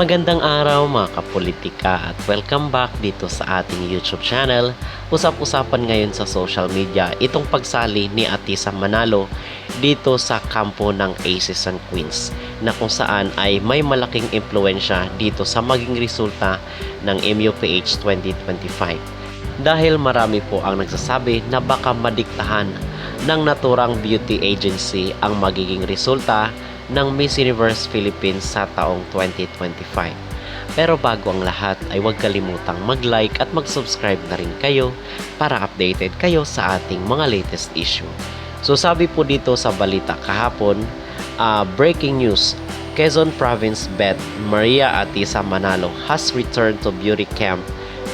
Magandang araw mga kapolitika at welcome back dito sa ating YouTube channel. Usap-usapan ngayon sa social media itong pagsali ni Atisa Manalo dito sa kampo ng Aces and Queens na kung saan ay may malaking impluensya dito sa maging resulta ng MUPH 2025. Dahil marami po ang nagsasabi na baka madiktahan ng naturang beauty agency ang magiging resulta ng Miss Universe Philippines sa taong 2025. Pero bago ang lahat ay huwag kalimutang mag-like at mag-subscribe na rin kayo para updated kayo sa ating mga latest issue. So sabi po dito sa balita kahapon, breaking news, Quezon Province Bet Maria Atisa Manalo has returned to beauty camp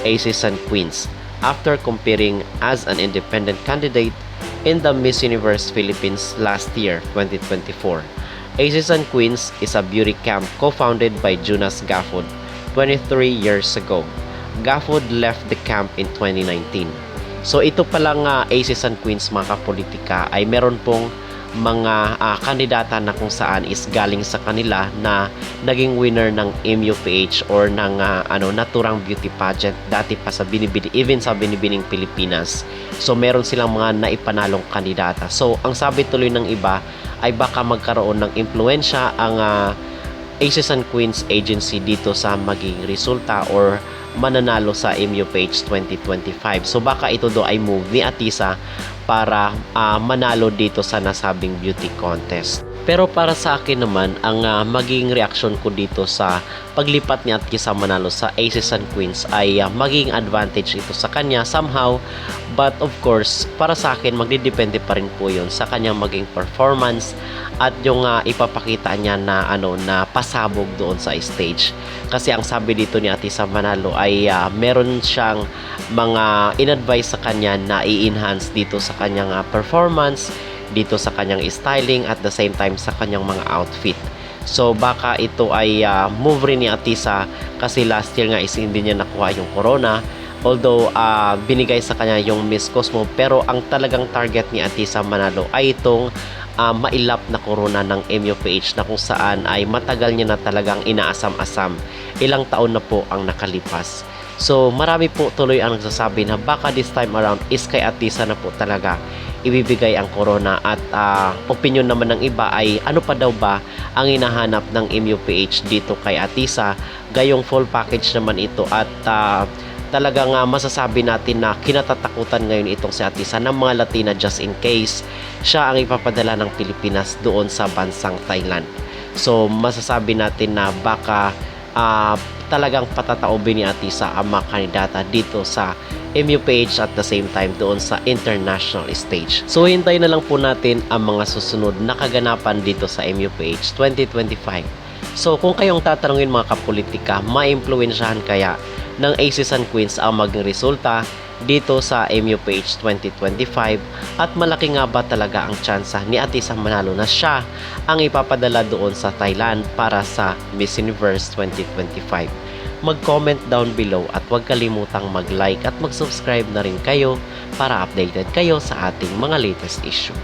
Aces and Queens after competing as an independent candidate in the Miss Universe Philippines last year, 2024. Aces and Queens is a beauty camp co-founded by Jonas Gafford 23 years ago. Gafford left the camp in 2019. So ito palang Aces and Queens mga kapolitika ay meron pong mga kandidata na kung saan is galing sa kanila na naging winner ng MUPH or ng naturang beauty pageant dati pa sa Binibini, even sa Binibining Pilipinas. So meron silang mga naipanalong kandidata. So ang sabi tuloy ng iba ay baka magkaroon ng impluensya ang Aces and Queens agency dito sa maging resulta or mananalo sa MUPH 2025. So baka ito do ay move ni Atisa para manalo dito sa nasabing beauty contest. Pero para sa akin naman, ang maging reaksyon ko dito sa paglipat ni Atisa Manalo sa Aces and Queens ay maging advantage ito sa kanya somehow. But of course, para sa akin, magdidepende pa rin po yun sa kanyang maging performance at yung ipapakita niya na, na pasabog doon sa stage. Kasi ang sabi dito ni Atisa Manalo ay meron siyang mga in-advise sa kanya na i-enhance dito sa kanyang performance, dito sa kanyang styling at the same time sa kanyang mga outfit. So baka ito ay move rin ni Atisa kasi last year nga is hindi niya nakuha yung corona. Although binigay sa kanya yung Miss Cosmo, pero ang talagang target ni Atisa Manalo ay itong mailap na corona ng MUPH na kung saan ay matagal niya na talagang inaasam-asam. Ilang taon na po ang nakalipas. So marami po tuloy ang nagsasabi na baka this time around is kay Atisa na po talaga ibibigay ang corona at opinion naman ng iba ay ano pa daw ba ang hinahanap ng MUPH dito kay Atisa. Gayong full package naman ito at talagang masasabi natin na kinatatakutan ngayon itong si Atisa ng mga Latina just in case siya ang ipapadala ng Pilipinas doon sa bansang Thailand. So masasabi natin na baka talagang patataobin ni Atisa ang mga kandidata dito sa MUPH at the same time doon sa international stage. So hintayin na lang po natin ang mga susunod na kaganapan dito sa MUPH 2025. So kung kayong tatanungin mga kapolitika, maimpluwensyahan kaya ng Aces and Queens ang maging resulta dito sa MUPH 2025 at malaki nga ba talaga ang tsansa ni Atisa Manalo na siya ang ipapadala doon sa Thailand para sa Miss Universe 2025? Mag-comment down below at huwag kalimutang mag-like at mag-subscribe na rin kayo para updated kayo sa ating mga latest issue.